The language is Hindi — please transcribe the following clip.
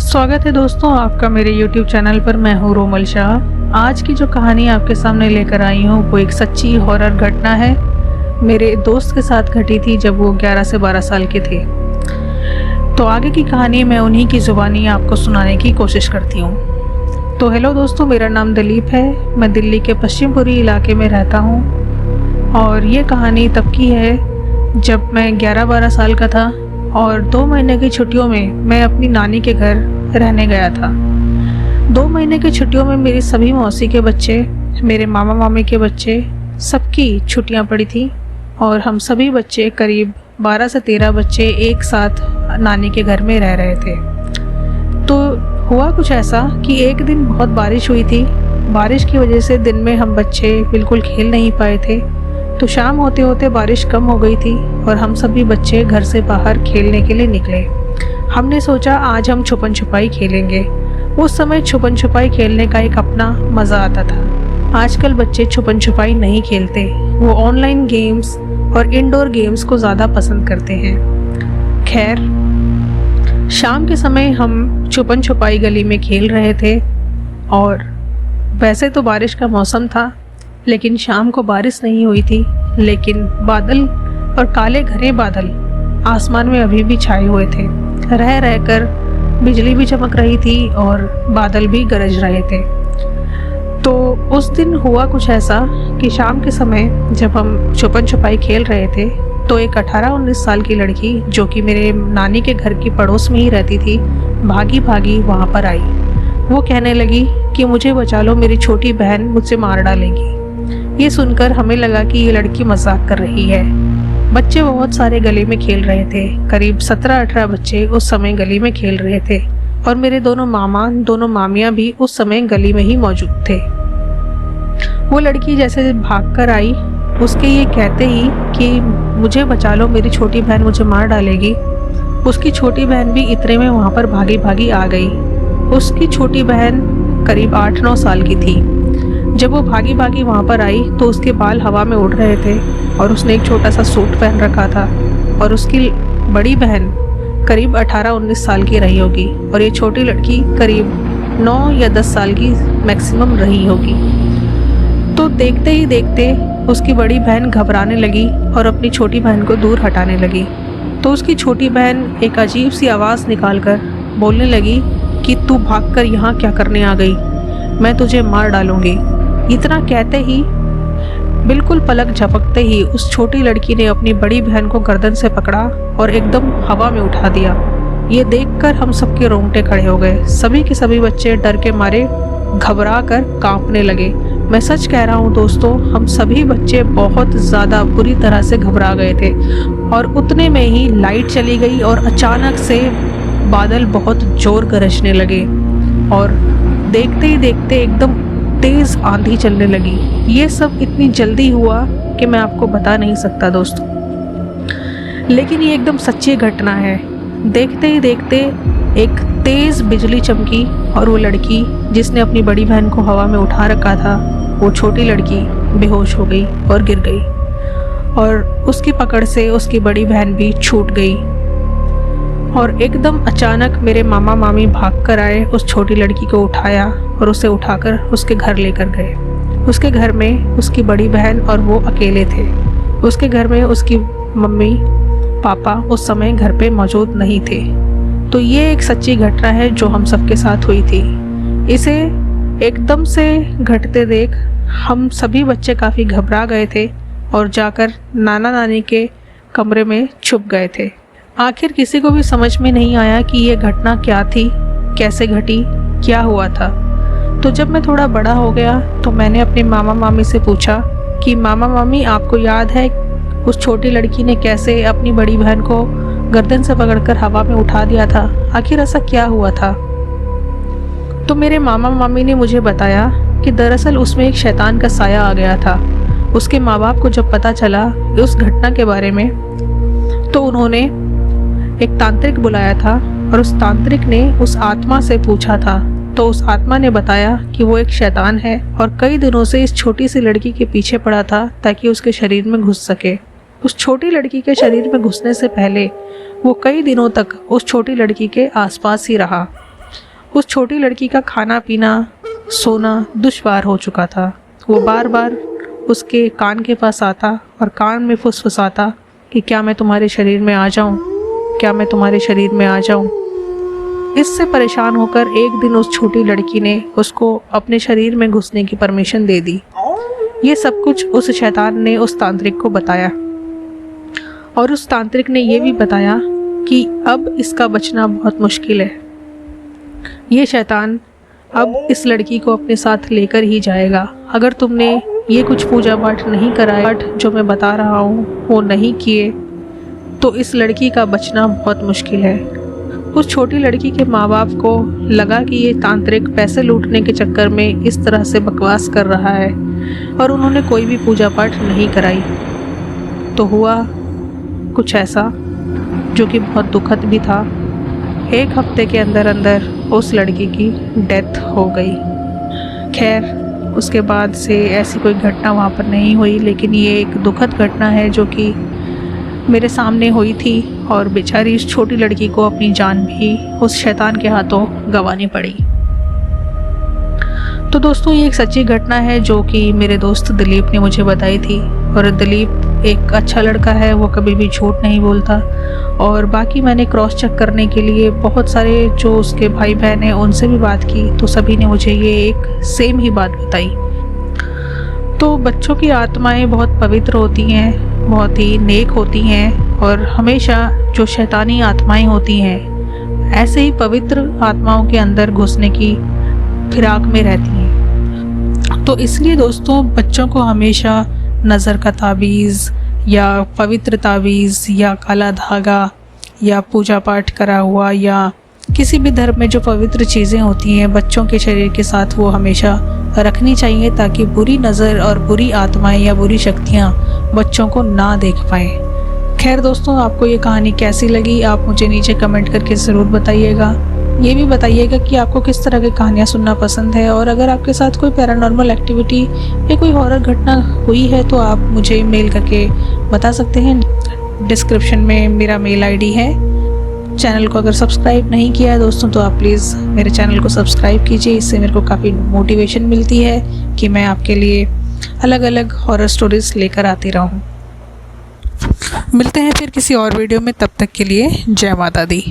स्वागत है दोस्तों आपका मेरे YouTube चैनल पर। मैं हूँ रोमल शाह। आज की जो कहानी आपके सामने लेकर आई हूँ वो एक सच्ची हॉरर घटना है। मेरे दोस्त के साथ घटी थी जब वो 11 से 12 साल के थे। तो आगे की कहानी मैं उन्हीं की ज़ुबानी आपको सुनाने की कोशिश करती हूँ। तो हेलो दोस्तों, मेरा नाम दिलीप है। मैं दिल्ली के पश्चिमपुरी इलाके में रहता हूँ और ये कहानी तब की है जब मैं 11-12 साल का था और 2 महीने की छुट्टियों में मैं अपनी नानी के घर रहने गया था। 2 महीने की छुट्टियों में मेरी सभी मौसी के बच्चे, मेरे मामा मामी के बच्चे, सबकी छुट्टियां पड़ी थी और हम सभी बच्चे करीब 12 से 13 बच्चे एक साथ नानी के घर में रह रहे थे। तो हुआ कुछ ऐसा कि एक दिन बहुत बारिश हुई थी। बारिश की वजह से दिन में हम बच्चे बिल्कुल खेल नहीं पाए थे। तो शाम होते होते बारिश कम हो गई थी और हम सभी बच्चे घर से बाहर खेलने के लिए निकले। हमने सोचा आज हम छुपन छुपाई खेलेंगे। उस समय छुपन छुपाई खेलने का एक अपना मज़ा आता था। आजकल बच्चे छुपन छुपाई नहीं खेलते, वो ऑनलाइन गेम्स और इंडोर गेम्स को ज़्यादा पसंद करते हैं। खैर, शाम के समय हम छुपन छुपाई गली में खेल रहे थे और वैसे तो बारिश का मौसम था, लेकिन शाम को बारिश नहीं हुई थी। लेकिन बादल और काले घने बादल आसमान में अभी भी छाए हुए थे। रह रहकर बिजली भी चमक रही थी और बादल भी गरज रहे थे। तो उस दिन हुआ कुछ ऐसा कि शाम के समय जब हम छुपन छुपाई खेल रहे थे तो एक 18-19 साल की लड़की जो कि मेरे नानी के घर की पड़ोस में ही रहती थी, भागी भागी वहाँ पर आई। वो कहने लगी कि मुझे बचा लो, मेरी छोटी बहन मुझसे मार डालेगी। ये सुनकर हमें लगा कि ये लड़की मजाक कर रही है। बच्चे बहुत सारे गली में खेल रहे थे, करीब 17-18 बच्चे उस समय गली में खेल रहे थे और मेरे दोनों मामा दोनों मामियाँ भी उस समय गली में ही मौजूद थे। वो लड़की जैसे भागकर आई, उसके ये कहते ही कि मुझे बचा लो, मेरी छोटी बहन मुझे मार डालेगी, उसकी छोटी बहन भी इतने में वहाँ पर भागी भागी आ गई। उसकी छोटी बहन करीब 8-9 साल की थी। जब वो भागी भागी वहाँ पर आई तो उसके बाल हवा में उड़ रहे थे और उसने एक छोटा सा सूट पहन रखा था और उसकी बड़ी बहन करीब 18-19 साल की रही होगी और ये छोटी लड़की करीब 9 या 10 साल की मैक्सिमम रही होगी। तो देखते ही देखते उसकी बड़ी बहन घबराने लगी और अपनी छोटी बहन को दूर हटाने लगी। तो उसकी छोटी बहन एक अजीब सी आवाज़ निकालकर बोलने लगी कि तू भागकर यहाँ क्या करने आ गई, मैं तुझे मार डालूंगी। इतना कहते ही बिल्कुल पलक झपकते ही उस छोटी लड़की ने अपनी बड़ी बहन को गर्दन से पकड़ा और एकदम हवा में उठा दिया। ये देखकर हम सबके रोंगटे खड़े हो गए। सभी के सभी बच्चे डर के मारे घबरा कर कांपने लगे। मैं सच कह रहा हूँ दोस्तों, हम सभी बच्चे बहुत ज़्यादा बुरी तरह से घबरा गए थे और उतने में ही लाइट चली गई और अचानक से बादल बहुत जोर गरजने लगे और देखते ही देखते एकदम तेज आंधी चलने लगी। ये सब इतनी जल्दी हुआ कि मैं आपको बता नहीं सकता दोस्तों, लेकिन ये एकदम सच्ची घटना है। देखते ही देखते एक तेज बिजली चमकी और वो लड़की जिसने अपनी बड़ी बहन को हवा में उठा रखा था, वो छोटी लड़की बेहोश हो गई और गिर गई और उसकी पकड़ से उसकी बड़ी बहन भी छूट गई। और एकदम अचानक मेरे मामा मामी भागकर आए, उस छोटी लड़की को उठाया और उसे उठाकर उसके घर लेकर गए। उसके घर में उसकी बड़ी बहन और वो अकेले थे। उसके घर में उसकी मम्मी पापा उस समय घर पे मौजूद नहीं थे। तो ये एक सच्ची घटना है जो हम सबके साथ हुई थी। इसे एकदम से घटते देख हम सभी बच्चे काफ़ी घबरा गए थे और जाकर नाना नानी के कमरे में छुप गए थे। आखिर किसी को भी समझ में नहीं आया कि ये घटना क्या थी, कैसे घटी, क्या हुआ था। तो जब मैं थोड़ा बड़ा हो गया तो मैंने अपने मामा मामी से पूछा कि मामा मामी, आपको याद है उस छोटी लड़की ने कैसे अपनी बड़ी बहन को गर्दन से पकड़कर हवा में उठा दिया था, आखिर ऐसा क्या हुआ था? तो मेरे मामा मामी ने मुझे बताया कि दरअसल उसमें एक शैतान का साया आ गया था। उसके माँ बाप को जब पता चला उस घटना के बारे में तो उन्होंने एक तांत्रिक बुलाया था और उस तांत्रिक ने उस आत्मा से पूछा था। तो उस आत्मा ने बताया कि वो एक शैतान है और कई दिनों से इस छोटी सी लड़की के पीछे पड़ा था ताकि उसके शरीर में घुस सके। उस छोटी लड़की के शरीर में घुसने से पहले वो कई दिनों तक उस छोटी लड़की के आसपास ही रहा उस छोटी लड़की का खाना पीना सोना दुश्वार हो चुका था। वो बार बार उसके कान के पास आता और कान में फुसफुसाता कि क्या मैं तुम्हारे शरीर में आ जाऊं, क्या मैं तुम्हारे शरीर में आ जाऊं। इससे परेशान होकर एक दिन उस छोटी लड़की ने उसको अपने शरीर में घुसने की परमिशन दे दी। ये सब कुछ उस शैतान ने उस तांत्रिक को बताया और उस तांत्रिक ने ये भी बताया कि अब इसका बचना बहुत मुश्किल है। ये शैतान अब इस लड़की को अपने साथ लेकर ही जाएगा। अगर तुमने ये कुछ पूजा पाठ नहीं कराया, जो मैं बता रहा हूँ वो नहीं किए, तो इस लड़की का बचना बहुत मुश्किल है। उस छोटी लड़की के माँ बाप को लगा कि ये तांत्रिक पैसे लूटने के चक्कर में इस तरह से बकवास कर रहा है और उन्होंने कोई भी पूजा पाठ नहीं कराई। तो हुआ कुछ ऐसा जो कि बहुत दुखद भी था। 1 हफ्ते के अंदर अंदर उस लड़की की डेथ हो गई। खैर उसके बाद से ऐसी कोई घटना वहाँ पर नहीं हुई, लेकिन ये एक दुखद घटना है जो कि मेरे सामने हुई थी और बेचारी इस छोटी लड़की को अपनी जान भी उस शैतान के हाथों गंवानी पड़ी। तो दोस्तों ये एक सच्ची घटना है जो कि मेरे दोस्त दिलीप ने मुझे बताई थी। और दिलीप एक अच्छा लड़का है, वो कभी भी झूठ नहीं बोलता। और बाकी मैंने क्रॉस चेक करने के लिए बहुत सारे जो उसके भाई बहन हैं उनसे भी बात की, तो सभी ने मुझे ये एक सेम ही बात बताई। तो बच्चों की आत्माएं बहुत पवित्र होती हैं, बहुत ही नेक होती हैं और हमेशा जो शैतानी आत्माएं होती हैं ऐसे ही पवित्र आत्माओं के अंदर घुसने की फिराक में रहती हैं। तो इसलिए दोस्तों बच्चों को हमेशा नज़र का ताबीज़ या पवित्र ताबीज़ या काला धागा या पूजा पाठ करा हुआ या किसी भी धर्म में जो पवित्र चीज़ें होती हैं बच्चों के शरीर के साथ वो हमेशा रखनी चाहिए, ताकि बुरी नज़र और बुरी आत्माएं या बुरी शक्तियां बच्चों को ना देख पाएँ। खैर दोस्तों आपको ये कहानी कैसी लगी आप मुझे नीचे कमेंट करके ज़रूर बताइएगा। ये भी बताइएगा कि आपको किस तरह की कहानियाँ सुनना पसंद है, और अगर आपके साथ कोई पैरानॉर्मल एक्टिविटी या कोई हॉरर घटना हुई है तो आप मुझे मेल करके बता सकते हैं। डिस्क्रिप्शन में मेरा मेल आईडी है। चैनल को अगर सब्सक्राइब नहीं किया है दोस्तों तो आप प्लीज़ मेरे चैनल को सब्सक्राइब कीजिए, इससे मेरे को काफ़ी मोटिवेशन मिलती है कि मैं आपके लिए अलग अलग हॉरर स्टोरीज़ लेकर आती रहूँ। मिलते हैं फिर किसी और वीडियो में, तब तक के लिए जय माता दी।